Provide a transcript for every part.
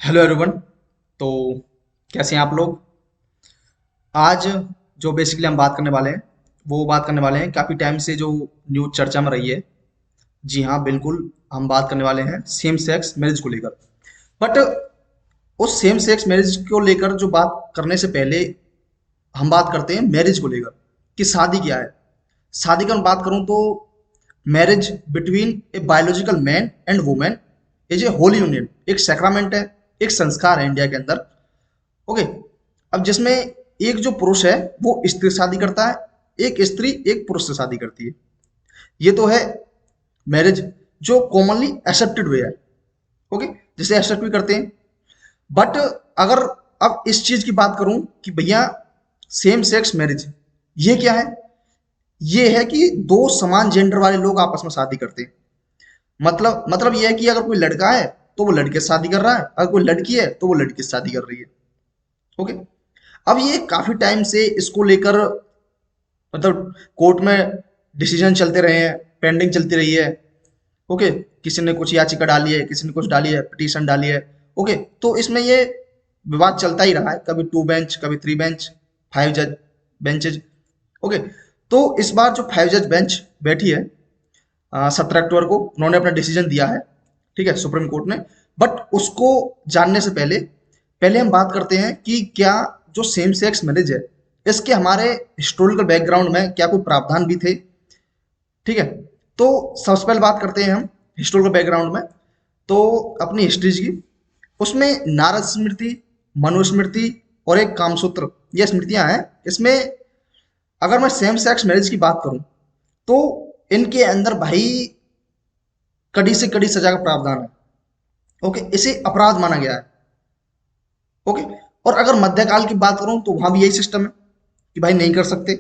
Hello everyone. तो कैसे हैं आप लोग? आज जो बेसिकली हम बात करने वाले हैं वो बात करने वाले हैं काफ़ी टाइम से जो न्यूज़ चर्चा में रही है। जी हाँ, बिल्कुल। हम बात करने वाले हैं सेम सेक्स मैरिज को लेकर। बट उस सेम सेक्स मैरिज को लेकर जो बात करने से पहले हम बात करते हैं मैरिज को लेकर कि शादी क्या है। शादी का मैं बात करूं तो marriage between a biological man and women is a Holi union, एक सैक्रामेंट है, एक संस्कार है इंडिया के अंदर। ओके। अब जिसमें एक जो पुरुष है वो स्त्री से शादी करता है, एक स्त्री एक पुरुष से शादी करती है। ये तो है मैरिज जो कॉमनली एक्सेप्टेड वे है। ओके। जिसे एक्सेप्ट भी करते हैं। बट अगर अब इस चीज की बात करूं कि भैया सेम सेक्स मैरिज ये क्या है, ये है कि दो समान जेंडर वाले लोग आपस में शादी करते हैं। मतलब ये है कि अगर कोई लड़का है तो वो लड़के से शादी कर रहा है, अगर कोई लड़की है तो वो लड़की से शादी कर रही है। ओके। अब ये काफी टाइम से इसको लेकर मतलब कोर्ट में डिसीजन चलते रहे हैं, पेंडिंग चलती रही है। ओके। किसी ने कुछ याचिका डाली है, किसी ने कुछ डाली है, पिटीशन डाली है। ओके। तो इसमें ये विवाद चलता ही रहा है, कभी टू बेंच, कभी थ्री बेंच, फाइव जज बेंचेज। ओके। तो इस बार जो फाइव जज बेंच बैठी है 17 अक्टूबर को उन्होंने अपना डिसीजन दिया है। ठीक है, सुप्रीम कोर्ट ने। बट उसको जानने से पहले पहले हम बात करते हैं कि क्या जो सेम सेक्स मैरिज है इसके हमारे हिस्टोरिकल बैकग्राउंड में क्या कोई प्रावधान भी थे। ठीक है। तो सबसे पहले बात करते हैं हम हिस्टोरिकल बैकग्राउंड में। तो अपनी हिस्ट्रीज की उसमें नारद स्मृति, मनुस्मृति और एक कामसूत्र, ये स्मृतियां हैं। इसमें अगर मैं सेम सेक्स मैरिज की बात करूं तो इनके अंदर भाई कड़ी से कड़ी सजा का प्रावधान है। ओके। इसे अपराध माना गया है। ओके। और अगर मध्यकाल की बात करूं तो वहां भी यही सिस्टम है कि भाई नहीं कर सकते।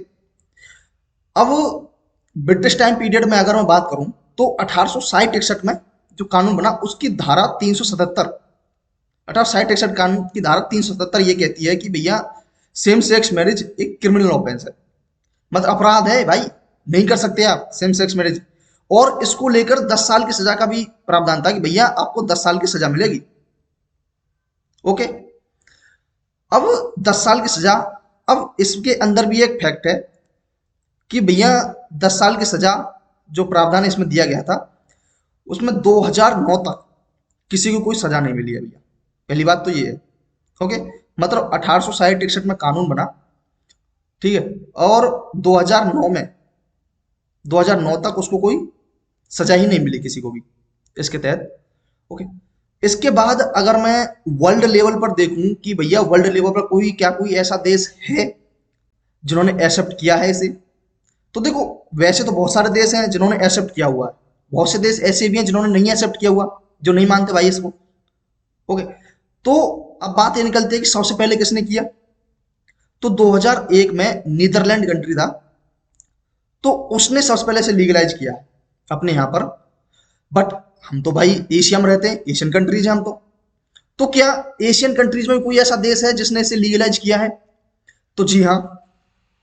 अब ब्रिटिश टाइम पीरियड में अगर मैं बात करूं तो 1860-61 में जो कानून बना उसकी धारा 377, 1860-61 कानून की धारा 377 ये कहती है कि भैया सेम सेक्स मैरिज एक क्रिमिनल ऑफेंस है, मतलब अपराध है भाई, नहीं कर सकते आप सेम सेक्स मैरिज। और इसको लेकर 10 साल की सजा का भी प्रावधान था कि भैया आपको 10 साल की सजा मिलेगी। ओके। अब 10 साल की सजा। अब इसके अंदर भी एक फैक्ट है कि भैया 10 साल की सजा जो प्रावधान इसमें दिया गया था उसमें 2009 तक किसी को कोई सजा नहीं मिली है भैया। पहली बात तो ये है। ओके। मतलब 1860-61 में कानून बना। ठीक है। और 2009 में 2009 तक उसको कोई सजा ही नहीं मिली किसी को भी इसके तहत। ओके। इसके बाद अगर मैं वर्ल्ड लेवल पर देखूं कि भैया वर्ल्ड लेवल पर कोई ऐसा देश है जिन्होंने एक्सेप्ट किया है इसे, तो देखो वैसे तो बहुत सारे देश हैं जिन्होंने एक्सेप्ट किया हुआ है। बहुत से देश ऐसे भी हैं जिन्होंने नहीं एक्सेप्ट किया हुआ, जो नहीं मानते भाई इसको। ओके। तो अब बात ये निकलती है कि सबसे पहले किसने किया। तो 2001 में नीदरलैंड कंट्री था, तो उसने सबसे पहले से लीगलाइज किया अपने यहाँ पर। बट हम तो भाई एशिया में रहते हैं, एशियन कंट्रीज हैं हम तो क्या एशियन कंट्रीज में कोई ऐसा देश है जिसने इसे लीगलाइज किया है? तो जी हाँ,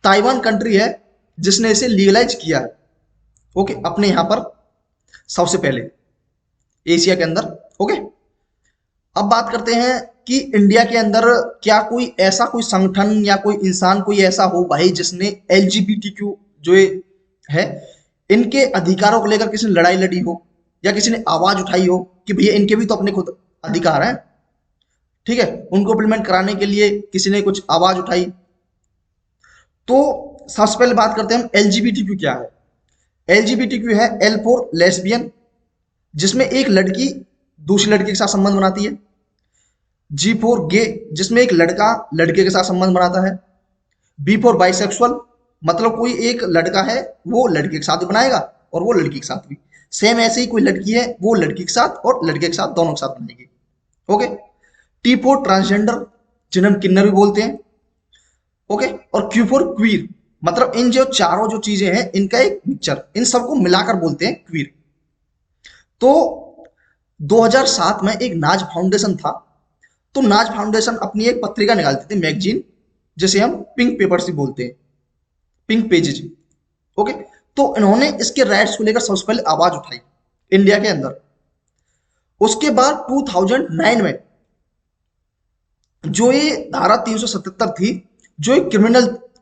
ताइवान कंट्री है जिसने इसे लीगलाइज किया है। ओके। अपने यहाँ पर सबसे पहले एशिया के अंदर। ओके। अब बात करते हैं कि इंडिया के अंदर क्या कोई ऐसा कोई संगठन या कोई इंसान कोई ऐसा हो भाई जिसने एलजीबीटीक्यू जो ये है इनके अधिकारों को लेकर किसी ने लड़ाई लड़ी हो या किसी ने आवाज उठाई हो कि भैया इनके भी तो अपने खुद अधिकार हैं। ठीक है। उनको इम्प्लीमेंट कराने के लिए किसी ने कुछ आवाज उठाई। तो सबसे पहले बात करते हैं हम एलजीबीटीक्यू क्या है। एलजीबीटीक्यू है एल फॉर लेस्बियन, जिसमें एक लड़की दूसरी लड़की के साथ संबंध बनाती है। जी फॉर गे, जिसमें एक लड़का लड़के के साथ संबंध बनाता है। बी फॉर बाइसेक्सुअल, मतलब कोई एक लड़का है वो लड़के के साथ भी बनाएगा और वो लड़की के साथ भी। सेम ऐसे ही कोई लड़की है वो लड़की के साथ और लड़के के साथ दोनों के साथ बनेगी। ओके। टी फॉर ट्रांसजेंडर, जिन्हें हम किन्नर भी बोलते हैं। ओके। और क्यू फॉर क्वीर, मतलब इन जो चारों जो चीजें हैं इनका एक मिक्सचर, इन सबको मिलाकर बोलते हैं क्वीर। तो 2007 में एक नाज फाउंडेशन था। तो नाज फाउंडेशन अपनी एक पत्रिका निकालती थी, मैगजीन, जिसे हम पिंक पेपर्स भी बोलते हैं, पिंक पेजेज। ओके। तो इन्होंने इसके राइट्स को लेकर सबसे पहले आवाज उठाई इंडिया के अंदर। उसके बाद 2009 में जो ये धारा 377 थी, जो एक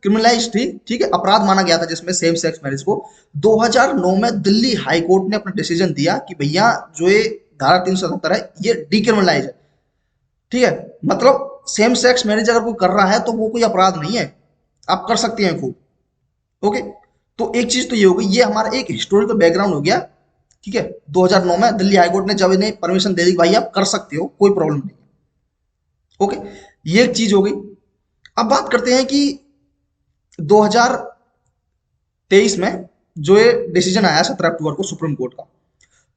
क्रिमिनलाइज थी, ठीक है, अपराध माना गया था जिसमें सेम सेक्स मैरिज को, 2009 में दिल्ली हाई कोर्ट ने अपना डिसीजन दिया कि भैया जो ये धारा 377 है ये डिक्रिमिनलाइज है। ठीक है, मतलब सेम सेक्स मैरिज अगर कोई कर रहा है तो वो कोई अपराध नहीं है, आप कर सकते हैं खूब। ओके, तो एक चीज तो ये हो गई, ये हमारा एक हिस्टोरिकल बैकग्राउंड हो गया। ठीक है, 2009 में दिल्ली हाई कोर्ट ने जब इन्हें परमिशन दे दी भाई आप कर सकते हो, कोई प्रॉब्लम नहीं। ओके, ये एक चीज हो गई। अब बात करते हैं कि 2023 में जो ये डिसीजन आया 17 अक्टूबर को सुप्रीम कोर्ट का,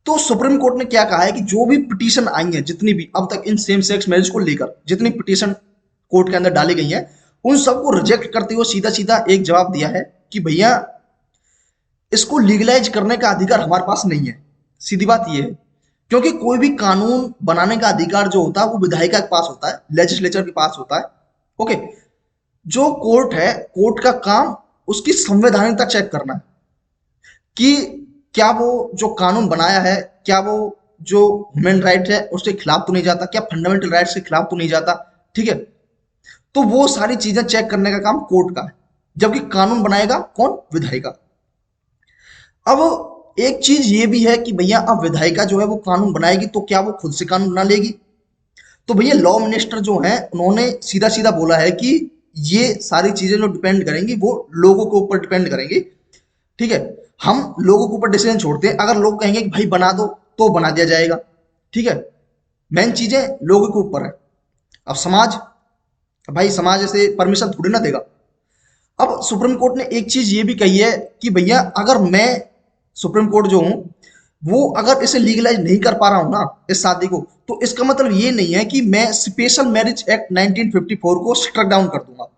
तो सुप्रीम कोर्ट ने क्या कहा है कि जो भी पिटीशन आई है, जितनी भी अब तक इन सेम सेक्स मैरिज को लेकर जितनी पिटीशन कोर्ट के अंदर डाली गई है, उन सबको रिजेक्ट करते हुए सीधा सीधा एक जवाब दिया है कि भैया इसको लीगलाइज करने का अधिकार हमारे पास नहीं है। सीधी बात ये है, क्योंकि कोई भी कानून बनाने का अधिकार जो होता है वो विधायिका के पास होता है, लेजिस्लेचर के पास होता है। ओके, जो कोर्ट है, कोर्ट का काम उसकी संवैधानिकता चेक करना है कि क्या वो जो कानून बनाया है, क्या वो जो ह्यूमन राइट है उसके खिलाफ तो नहीं जाता, क्या फंडामेंटल राइट्स के खिलाफ तो नहीं जाता। ठीक है, तो वो सारी चीजें चेक करने का काम कोर्ट का है, जबकि कानून बनाएगा कौन? विधायिका। अब एक चीज ये भी है कि भैया अब विधायिका जो है वो कानून बनाएगी तो क्या वो खुद से कानून बना लेगी? तो भैया लॉ मिनिस्टर जो हैं उन्होंने सीधा सीधा बोला है कि ये सारी चीजें जो डिपेंड करेंगी वो लोगों के ऊपर डिपेंड करेंगी। ठीक है, हम लोगों के ऊपर डिसीजन छोड़ते हैं, अगर लोग कहेंगे कि भाई बना दो तो बना दिया जाएगा। ठीक है, मेन चीजें लोगों के ऊपर है। अब समाज, भाई समाज ऐसे परमिशन थोड़ी ना देगा। अब सुप्रीम कोर्ट ने एक चीज ये भी कही है कि भैया अगर मैं सुप्रीम कोर्ट जो हूं वो अगर इसे लीगलाइज नहीं कर पा रहा हूं ना इस शादी को, तो इसका मतलब ये नहीं है कि मैं स्पेशल मैरिज एक्ट 1954 को स्ट्रक डाउन कर दूंगा,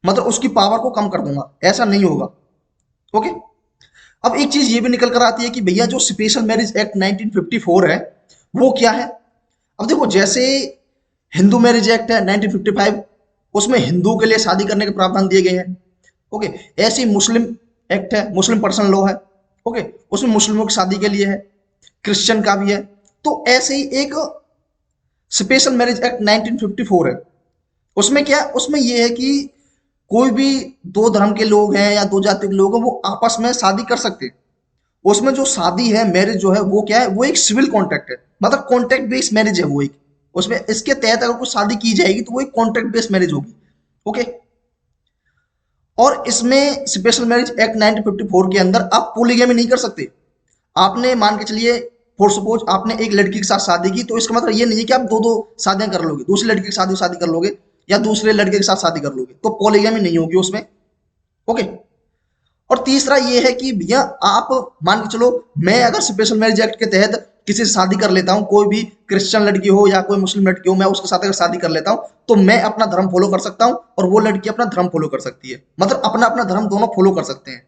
मतलब उसकी पावर को कम कर दूंगा, ऐसा नहीं होगा। ओके, अब एक चीज ये भी निकल कर आती है कि भैया जो स्पेशल मैरिज एक्ट 1954 है वो क्या है? अब देखो, जैसे हिंदू मैरिज एक्ट है 1955, उसमें हिंदू के लिए शादी करने के प्रावधान दिए गए हैं। ओके, ऐसे ही मुस्लिम एक्ट है, मुस्लिम पर्सनल लॉ है। ओके, उसमें मुस्लिमों की शादी के लिए है, क्रिश्चियन का भी है। तो ऐसे ही एक स्पेशल मैरिज एक्ट 1954 है, उसमें क्या है? उसमें यह है कि कोई भी दो धर्म के लोग हैं या दो जाति के लोग हैं वो आपस में शादी कर सकते हैं। उसमें जो शादी है, मैरिज जो है वो क्या है? वो एक सिविल कॉन्ट्रैक्ट है, मतलब कॉन्ट्रैक्ट बेस्ड मैरिज है वो एक। उसमें इसके तहत अगर कोई शादी की जाएगी तो वो एक कॉन्ट्रैक्ट बेस्ड मैरिज होगी। ओके, और इसमें स्पेशल मैरिज एक्ट 1954 के अंदर आप पोलीगैमी नहीं कर सकते। आपने मान के चलिए, फॉर सपोज आपने एक लड़की के साथ शादी की, तो इसका मतलब ये नहीं है कि आप दो दो शादियां कर लोगे, दूसरी लड़की के साथ शादी कर लोगे या दूसरे लड़के के साथ शादी कर लोगे, तो पोलीगैमी नहीं होगी उसमें। ओके, और तीसरा ये है कि भैया आप मान के चलो, मैं अगर स्पेशल मैरिज एक्ट के तहत किसी से शादी कर लेता हूँ, कोई भी क्रिश्चियन लड़की हो या कोई मुस्लिम लड़की हो, मैं उसके साथ अगर शादी कर लेता हूँ तो मैं अपना धर्म फॉलो कर सकता हूँ और वो लड़की अपना धर्म फॉलो कर सकती है, मतलब अपना अपना धर्म दोनों फॉलो कर सकते हैं।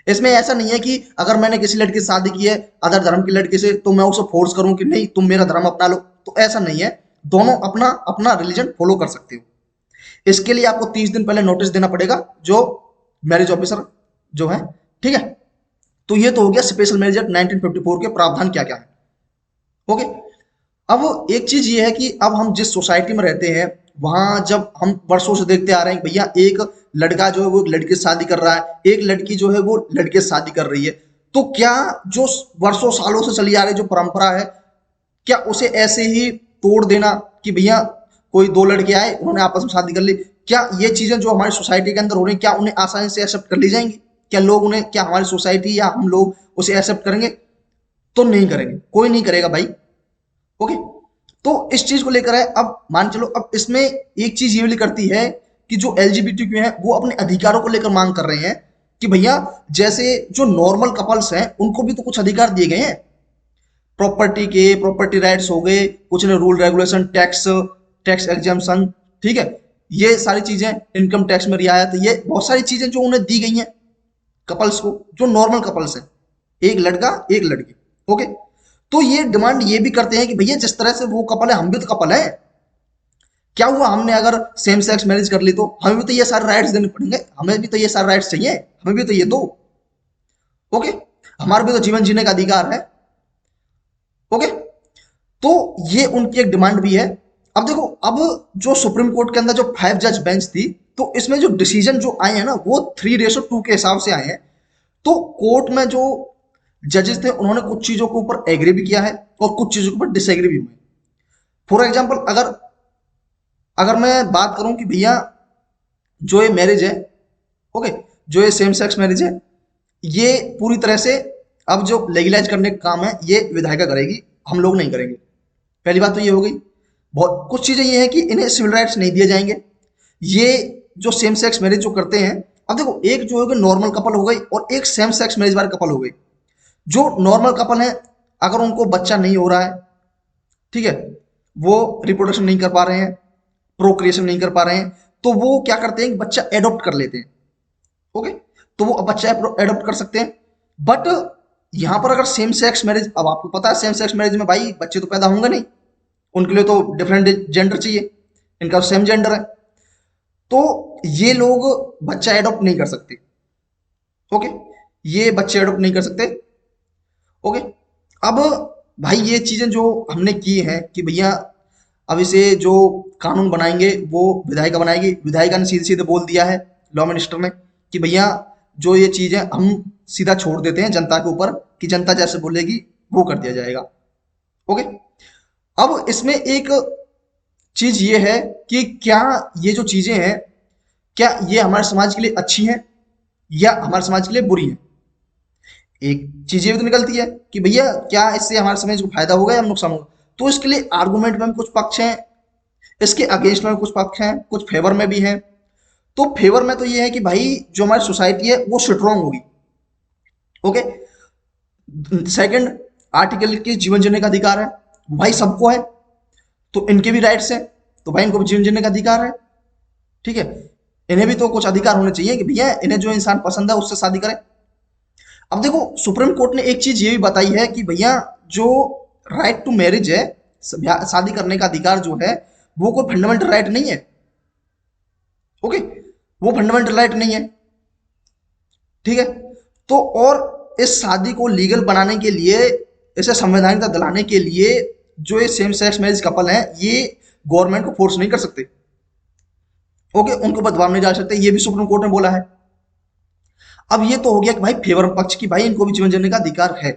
इसमें ऐसा नहीं है कि अगर मैंने किसी लड़की से शादी की है अदर धर्म की लड़की से तो मैं उसे फोर्स करूं कि नहीं तुम मेरा धर्म अपना लो, तो ऐसा नहीं है। दोनों अपना अपना रिलीजन फॉलो कर सकते हो। इसके लिए आपको 30 दिन पहले नोटिस देना पड़ेगा जो मैरिज ऑफिसर जो है। ठीक है, तो ये तो हो गया स्पेशल मैरिज एक्ट 1954 के प्रावधान क्या क्या है। ओके, अब एक चीज ये है कि अब हम जिस सोसाइटी में रहते हैं वहां जब हम वर्षों से देखते आ रहे हैं भैया एक लड़का जो है वो एक लड़की से शादी कर रहा है, एक लड़की जो है वो लड़के से शादी कर रही है, तो क्या जो वर्षों सालों से चली आ रही जो परंपरा है, क्या उसे ऐसे ही तोड़ देना कि भैया कोई दो लड़के आए उन्होंने आपस में शादी कर ली, क्या ये चीजें जो हमारी सोसाइटी के अंदर हो रही क्या उन्हें आसानी से एक्सेप्ट कर ली जाएंगी? क्या लोग उन्हें, क्या हमारी सोसाइटी या हम लोग उसे एक्सेप्ट करेंगे? तो नहीं करेंगे, कोई नहीं करेगा भाई। ओके, तो इस चीज को लेकर है। अब मान चलो, अब इसमें एक चीज ये भी करती है कि जो एलजीबीटी है वो अपने अधिकारों को लेकर मांग कर रहे हैं कि भैया जैसे जो नॉर्मल कपल्स हैं उनको भी तो कुछ अधिकार दिए गए हैं, प्रॉपर्टी के, प्रॉपर्टी राइट्स हो गए, कुछ ने rule regulation, tax tax exemption. ठीक है, ये सारी चीजें, इनकम टैक्स में रियायत, ये बहुत सारी चीजें जो उन्हें दी गई हैं कपल्स को, जो नॉर्मल कपल्स हैं, एक लड़का एक लड़की। ओके, तो ये डिमांड ये भी करते हैं कि भैया जिस तरह से वो कपल है हम भी तो कपल है। क्या हुआ हमने अगर सेम सेक्स मैरिज कर ली तो हमें भी तो ये सारे राइट्स देने पड़ेंगे, हमें भी तो ये सारे राइट्स चाहिए, हमें भी तो ये दो। ओके, हमारा भी तो जीवन जीने का अधिकार है। ओके, तो ये उनकी एक डिमांड भी है। अब देखो, अब जो सुप्रीम कोर्ट के अंदर जो 5 जज बेंच थी, तो इसमें जो डिसीजन जो आए हैं ना, वो 3:2 के हिसाब से आए हैं। तो कोर्ट में जो जजेस थे, उन्होंने कुछ चीजों के ऊपर एग्री भी किया है और कुछ चीजों के ऊपर डिसएग्री भी हुए। फॉर एग्जाम्पल, अगर अगर मैं बात करूं कि भैया जो ये मैरिज है, ओके, जो ये सेम सेक्स मैरिज है, ये पूरी तरह से अब जो लेगलाइज करने का काम है, ये विधायिका करेगी, हम लोग नहीं करेंगे। पहली बात तो ये हो गई। बहुत कुछ चीजें ये हैं कि इन्हें सिविल राइट्स नहीं दिए जाएंगे। ये जो सेम सेक्स मैरिज जो करते हैं, अब देखो, एक जो है नॉर्मल कपल हो गई और एक सेम सेक्स मैरिज वाले कपल हो गई। जो नॉर्मल कपल है, अगर उनको बच्चा नहीं हो रहा है, ठीक है, वो रिप्रोडक्शन नहीं कर पा रहे हैं, प्रोक्रिएशन नहीं कर पा रहे हैं, तो वो क्या करते हैं कि बच्चा एडॉप्ट कर लेते हैं। ओके, तो वो बच्चा एडॉप्ट कर सकते हैं। बट यहां पर अगर सेम सेक्स मैरिज, अब आपको पता है सेम सेक्स मैरिज में भाई बच्चे तो पैदा होंगे नहीं, उनके लिए तो डिफरेंट जेंडर चाहिए, इनका सेम जेंडर है, तो ये लोग बच्चा एडॉप्ट नहीं कर सकते। ओके, ये बच्चे एडॉप्ट नहीं कर सकते। ओके, अब भाई ये चीजें जो हमने की हैं कि भैया अब इसे जो कानून बनाएंगे वो विधायिका बनाएगी। विधायिका ने सीधे सीधे बोल दिया है, लॉ मिनिस्टर ने, कि भैया जो ये चीजें हम सीधा छोड़ देते हैं जनता के ऊपर, कि जनता जैसे बोलेगी वो कर दिया जाएगा। ओके, अब इसमें एक चीज ये है कि क्या ये जो चीजें हैं, क्या ये हमारे समाज के लिए अच्छी हैं या हमारे समाज के लिए बुरी हैं। एक चीज ये भी तो निकलती है कि भैया क्या इससे हमारे समाज को फायदा होगा या नुकसान होगा। तो इसके लिए आर्गुमेंट में कुछ पक्ष हैं, इसके अगेंस्ट में कुछ पक्ष हैं, कुछ फेवर में भी हैं। तो फेवर में तो ये है कि भाई जो हमारी सोसाइटी है वो स्ट्रांग होगी। ओके, सेकंड, आर्टिकल के जीवन जीने का अधिकार है, भाई सबको है, तो इनके भी राइट्स हैं, तो भाई इनको भी जीवन जीने का अधिकार है। ठीक है, इन्हें भी तो कुछ अधिकार होने चाहिए कि भैया इन्हें जो इंसान पसंद है उससे शादी करें। अब देखो, सुप्रीम कोर्ट ने एक चीज ये भी बताई है कि भैया जो राइट टू मैरिज है, शादी करने का अधिकार जो है, वो कोई फंडामेंटल राइट नहीं है। ओके, वो फंडामेंटल राइट नहीं है। ठीक है, तो और इस शादी को लीगल बनाने के लिए, इसे संवैधानिकता दिलाने के लिए, जो ये सेम सेक्स मैरिज कपल हैं, ये गवर्नमेंट को फोर्स नहीं कर सकते। ओके, उनको बदलाव नहीं डाल सकते, ये भी सुप्रीम कोर्ट ने बोला है। अब ये तो हो गया कि भाई फेवर पक्ष की, भाई इनको भी जीवन जीने का अधिकार है।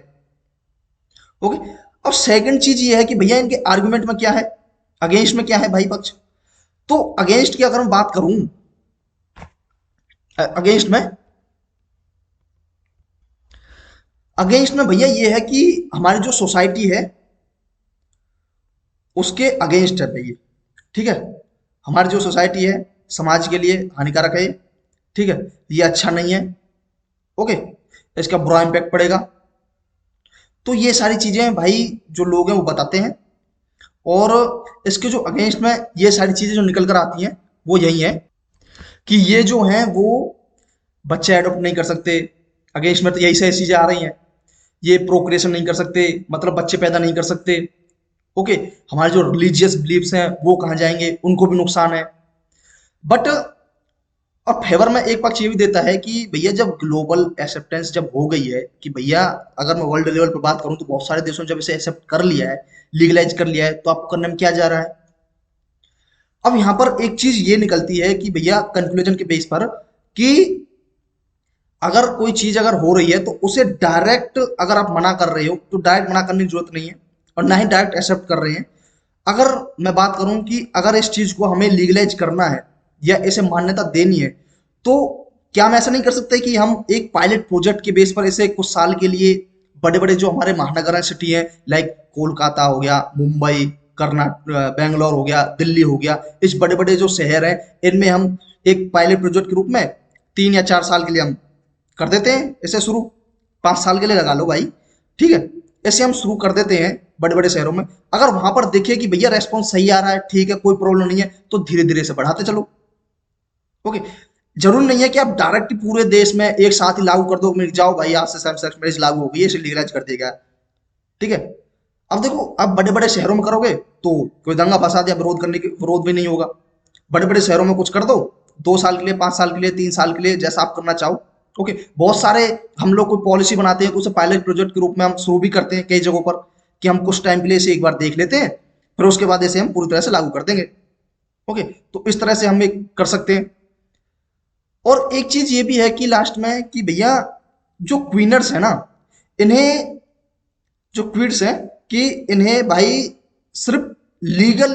ओके, अब सेकंड चीज ये है कि भैया इनके आर्गुमेंट में क्या है, अगेंस्ट में क्या है भाई पक्ष। तो अगेंस्ट की अगर मैं बात करूं, अगेंस्ट में, अगेंस्ट में भैया ये है कि हमारी जो सोसाइटी है उसके अगेंस्ट है भैया। ठीक है, हमारी जो सोसाइटी है समाज के लिए हानिकारक है। ठीक है, ये अच्छा नहीं है। ओके, इसका बुरा इम्पैक्ट पड़ेगा। तो ये सारी चीजें भाई जो लोग हैं वो बताते हैं, और इसके जो अगेंस्ट में ये सारी चीजें जो निकल कर आती हैं वो यही है कि ये जो हैं वो बच्चे एडॉप्ट नहीं कर सकते। अगेंस्ट में तो यही सारी चीजें आ रही हैं। ये प्रोक्रिएशन नहीं कर सकते, मतलब बच्चे पैदा नहीं कर सकते। ओके, हमारे जो रिलीजियस बिलीफ्स हैं वो कहाँ जाएंगे, उनको भी नुकसान है। बट और फेवर में एक पक्ष ये भी देता है कि भैया जब ग्लोबल एक्सेप्टेंस जब हो गई है कि भैया, अगर मैं वर्ल्ड लेवल पे बात करूं तो बहुत सारे देशों ने जब इसे एक्सेप्ट कर लिया है, लीगलाइज कर लिया है, तो आपको करने में क्या जा रहा है। अब यहाँ पर एक चीज ये निकलती है कि भैया कंक्लूजन के बेस पर, कि अगर कोई चीज अगर हो रही है तो उसे डायरेक्ट अगर आप मना कर रहे हो तो डायरेक्ट मना करने की जरूरत नहीं है, और ना ही डायरेक्ट एक्सेप्ट कर रहे हैं। अगर मैं बात करूं कि अगर इस चीज को हमें लीगलाइज करना है या इसे मान्यता देनी है, तो क्या हम ऐसा नहीं कर सकते कि हम एक पायलट प्रोजेक्ट के बेस पर इसे कुछ साल के लिए बड़े बड़े जो हमारे महानगर सिटी है, लाइक कोलकाता हो गया, मुंबई, कर्नाटक, बेंगलोर हो गया, दिल्ली हो गया, इस बड़े बड़े जो शहर हैं, इनमें हम एक पायलट प्रोजेक्ट के रूप में 3 या 4 साल के लिए हम कर देते हैं इसे शुरू। 5 साल के लिए लगा लो भाई, ठीक है, ऐसे हम शुरू कर देते हैं बड़े बड़े शहरों में। अगर वहां पर देखिए कि भैया रेस्पॉन्स सही आ रहा है, ठीक है, कोई प्रॉब्लम नहीं है, तो धीरे धीरे से बढ़ाते चलो। ओके, जरूर नहीं है कि आप डायरेक्ट पूरे देश में एक साथ ही लागू कर दो, मिल जाओ भाई आज से सेम सेक्स मैरिज लागू हो गई है, इसे लीगलाइज कर दिया गया। ठीक है, अब देखो, अब बड़े बड़े शहरों में करोगे तो कोई दंगा फसाद या विरोध करने के विरोध भी नहीं होगा। बड़े बड़े शहरों में कुछ कर दो, 2 साल के लिए, 5 साल के लिए, 3 साल के लिए, जैसा आप करना चाहो। ओके, बहुत सारे हम लोग कोई पॉलिसी बनाते हैं तो उसे पायलट प्रोजेक्ट के रूप में हम शुरू भी करते हैं कई जगहों पर, कि हम कुछ टाइम के लिए इसे एक बार देख लेते हैं, फिर उसके बाद इसे हम पूरी तरह से लागू कर देंगे। ओके, तो इस तरह से हम एक कर सकते हैं। और एक चीज ये भी है कि लास्ट में कि भैया जो क्वीनर्स है ना, इन्हें, जो क्वीट्स हैं, कि इन्हें भाई सिर्फ लीगल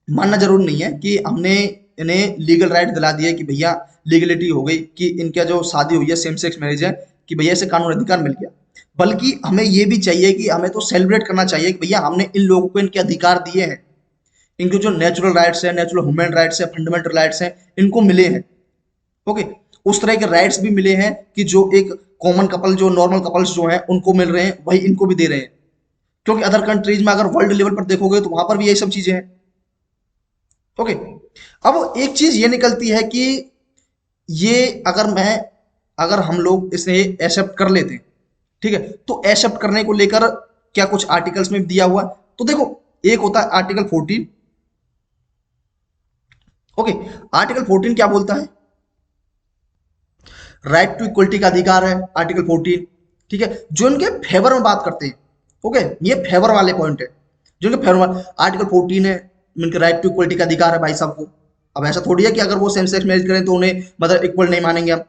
मानना जरूर नहीं है कि हमने इन्हें लीगल राइट दिला दिए कि भैया लीगलिटी हो गई कि इनका जो शादी हुई है सेम सेक्स मैरिज है कि भैया इसे कानून अधिकार मिल गया। बल्कि हमें ये भी चाहिए कि हमें तो सेलिब्रेट करना चाहिए कि भैया हमने इन लोगों को इनके अधिकार दिए हैं, इनके जो नेचुरल राइट्स है, नेचुरल ह्यूमन राइट्स है, फंडामेंटल राइट्स हैं, इनको मिले हैं। ओके, उस तरह के राइट्स भी मिले हैं कि जो एक कॉमन कपल, जो नॉर्मल कपल्स जो हैं उनको मिल रहे हैं, वही इनको भी दे रहे हैं। क्योंकि अदर कंट्रीज में अगर वर्ल्ड लेवल पर देखोगे तो वहां पर भी यही सब चीजें हैं। ओके, अब एक चीज ये निकलती है कि ये अगर हम लोग इसे एक्सेप्ट कर लेते हैं, ठीक है, तो एक्सेप्ट करने को लेकर क्या कुछ आर्टिकल्स में दिया हुआ है। तो देखो, एक होता है आर्टिकल 14। ओके, आर्टिकल 14 क्या बोलता है? राइट टू इक्वलिटी का अधिकार है आर्टिकल 14। ठीक है, जो इनके फेवर में बात करते हैं। ओके, ये फेवर वाले पॉइंट है, जो इनके फेवर में आर्टिकल 14 है, इनके राइट टू इक्वलिटी का अधिकार है भाई साहब को। अब ऐसा थोड़ी है कि अगर वो सेम सेक्स मैरिज करें तो उन्हें मतलब इक्वल नहीं मानेंगे हम।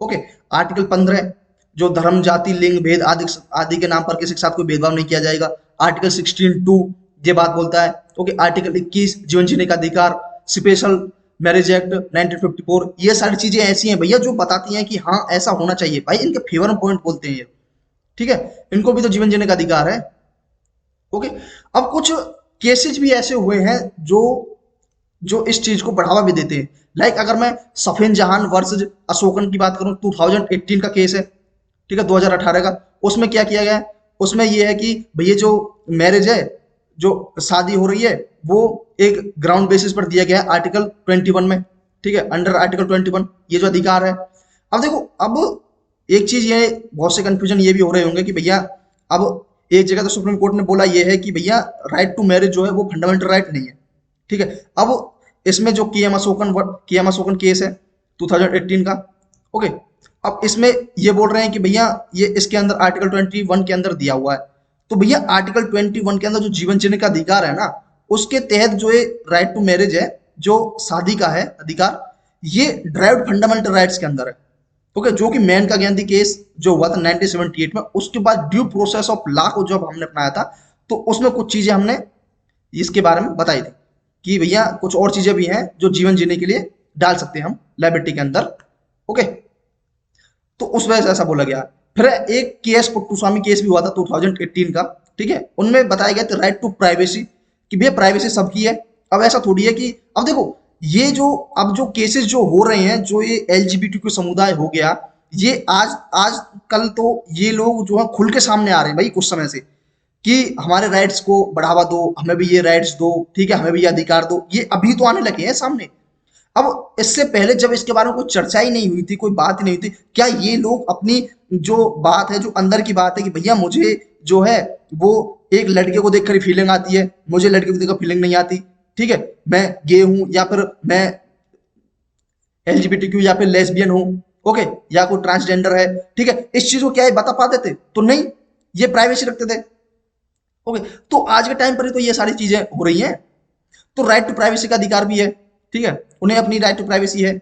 ओके, आर्टिकल 15, जो धर्म, जाति, लिंग भेद आदि आदि के नाम पर किसी के साथ कोई भेदभाव नहीं किया जाएगा। आर्टिकल 16(2) ये बात बोलता है। ओके, आर्टिकल 21 जीवन जीने का अधिकार, स्पेशल मैरिज एक्ट 1954, ये सारी चीजें ऐसी हैं भैया जो बताती हैं कि हाँ ऐसा होना चाहिए भाई, इनके फेवर में पॉइंट बोलते हैं ये। ठीक है, इनको भी तो जीवन जीने का अधिकार है। ओके, अब कुछ केसेस भी ऐसे हुए हैं जो जो इस चीज को बढ़ावा भी देते हैं। लाइक अगर मैं सफेद जहान वर्सेस अशोकन की बात करूं, 2018 का केस है, ठीक है, 2018 का। उसमें क्या किया गया है? उसमें ये है कि भैया जो मैरिज है, जो शादी हो रही है, वो एक ग्राउंड बेसिस पर दिया गया है आर्टिकल 21 में। ठीक है, अंडर आर्टिकल 21 ये जो अधिकार है। अब देखो, अब एक चीज ये बहुत से कंफ्यूजन ये भी हो रहे होंगे कि भैया अब एक जगह तो सुप्रीम कोर्ट ने बोला ये है कि भैया राइट टू मैरिज जो है वो फंडामेंटल राइट नहीं है। ठीक है, अब इसमें जो के एम अशोकन केस है 2018 का। ओके, अब इसमें ये बोल रहे हैं कि भैया ये इसके अंदर आर्टिकल 21 के अंदर दिया हुआ है। तो भैया आर्टिकल 21 के अंदर जो जीवन जीने का अधिकार है ना, उसके तहत जो ये राइट टू मैरिज है, जो शादी का है अधिकार, ये ड्राइव्ड फंडामेंटल राइट्स के अंदर है। ओके, जो कि मैन का गांधी केस जो हुआ था 1978 में, उसके बाद ड्यू प्रोसेस ऑफ लॉ को जब हमने अपनाया था, तो उसमें कुछ चीजें हमने इसके बारे में बताई थी कि भैया कुछ और चीजें भी हैं जो जीवन जीने के लिए डाल सकते हैं हम लाइबिलिटी के अंदर। ओके, तो उस वजह से ऐसा बोला गया। फिर एक केस पुट्टू केस भी हुआ था 2018 का। ठीक है, उनमें बताया गया था राइट टू प्राइवेसी, कि भैया प्राइवेसी सबकी है। अब ऐसा थोड़ी है कि अब देखो, ये जो अब जो केसेस जो हो रहे हैं, जो ये एलजीबीटी समुदाय हो गया, ये आज आज कल तो ये लोग जो है खुल के सामने आ रहे हैं भाई कुछ समय से, कि हमारे राइट्स को बढ़ावा दो, हमें भी ये राइट्स दो, ठीक है, हमें भी ये अधिकार दो। ये अभी तो आने लगे हैं सामने। अब इससे पहले जब इसके बारे में कोई चर्चा ही नहीं हुई थी, कोई बात ही नहीं हुई थी, क्या ये लोग अपनी जो बात है, जो अंदर की बात है कि भैया मुझे जो है वो एक लड़के को देखकर ही फीलिंग आती है, मुझे लड़के को देखकर फीलिंग नहीं आती, ठीक है, मैं गे हूं या फिर मैं एलजीबीटीक्यू या फिर लेस्बियन हूं, ओके, या कोई ट्रांसजेंडर है, ठीक है, इस चीज को क्या है बता पाते थे? तो नहीं, ये प्राइवेसी रखते थे। ओके, तो आज के टाइम पर ही तो ये सारी चीजें हो रही हैं। तो राइट टू प्राइवेसी का अधिकार भी है, ठीक है, उन्हें अपनी राइट टू प्राइवेसी है।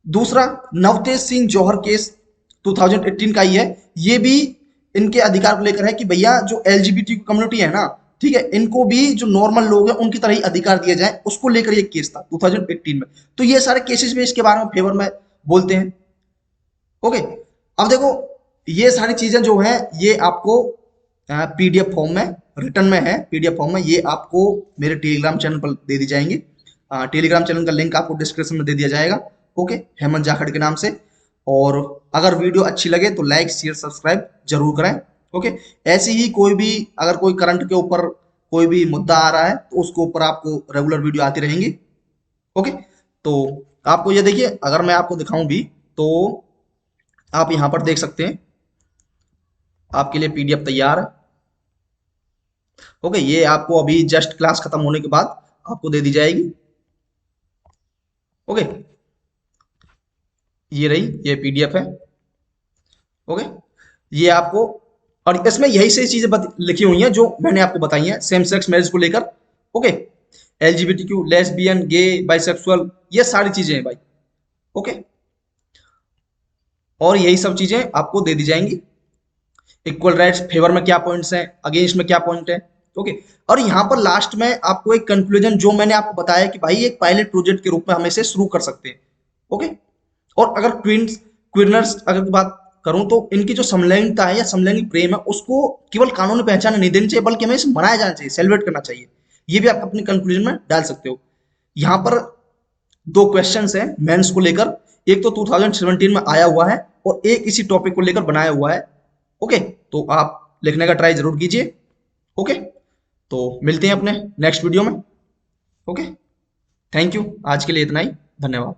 दूसरा, नवतेज सिंह जौहर केस 2018 का ही है। ये भी इनके अधिकार को लेकर है कि भैया जो एलजीबीटी कम्युनिटी है ना, ठीक है, इनको भी जो नॉर्मल लोग हैं उनकी तरह ही अधिकार दिए जाए, उसको लेकर ये केस था 2018 में। तो ये सारे केसेस भी इसके बारे में फेवर में बोलते हैं। ओके, अब देखो, ये सारी चीजें जो हैं ये आपको पीडीएफ फॉर्म में, रिटर्न में है पीडीएफ फॉर्म में, ये आपको मेरे टेलीग्राम चैनल पर दे दी जाएंगी। टेलीग्राम चैनल का लिंक आपको डिस्क्रिप्शन में दे दिया जाएगा। ओके, हेमंत जाखड़ के नाम से। और अगर वीडियो अच्छी लगे तो लाइक शेयर सब्सक्राइब जरूर करें। ओके, ऐसी ही कोई भी, अगर कोई करंट के ऊपर कोई भी मुद्दा आ रहा है तो उसके ऊपर आपको रेगुलर वीडियो आती रहेंगी। ओके, तो आपको ये देखिए, अगर मैं आपको दिखाऊं भी तो आप यहाँ पर देख सकते हैं, आपके लिए पीडीएफ तैयार है। ओके, ये आपको अभी जस्ट क्लास खत्म होने के बाद आपको दे दी जाएगी। ओके, ये रही, ये पीडीएफ है। ओके, ये आपको और इसमें यही से चीजें लिखी हुई हैं जो मैंने आपको बताई हैं सेम सेक्स मैरिज को लेकर। ओके, एलजीबीटीक्यू, लेस्बियन, गे, बाइसेक्सुअल, ये सारी चीजें हैं भाई। ओके, और यही सब चीजें आपको दे दी जाएंगी। इक्वल राइट्स फेवर में क्या पॉइंट्स हैं, अगेंस्ट में क्या पॉइंट है। ओके, और यहाँ पर लास्ट में आपको एक कंक्लूजन जो मैंने आपको बताया कि भाई एक पायलट प्रोजेक्ट के रूप में हम इसे शुरू कर सकते हैं। ओके, और अगर ट्विंस क्विरनर्स अगर बात करूं तो इनकी जो समलैंगिकता है या समलैंगिक प्रेम है उसको केवल कानूनी पहचान नहीं देनी चाहिए, बल्कि हमें इसे मनाया जाना चाहिए, सेलिब्रेट करना चाहिए। ये भी आप अपनी कंक्लूजन में डाल सकते हो। यहाँ पर दो क्वेश्चंस हैं मेंस को लेकर, एक तो 2017 में आया हुआ है और एक इसी टॉपिक को लेकर बनाया हुआ है। ओके, तो आप लिखने का ट्राई जरूर कीजिए। ओके, तो मिलते हैं अपने नेक्स्ट वीडियो में। ओके, थैंक यू, आज के लिए इतना ही, धन्यवाद।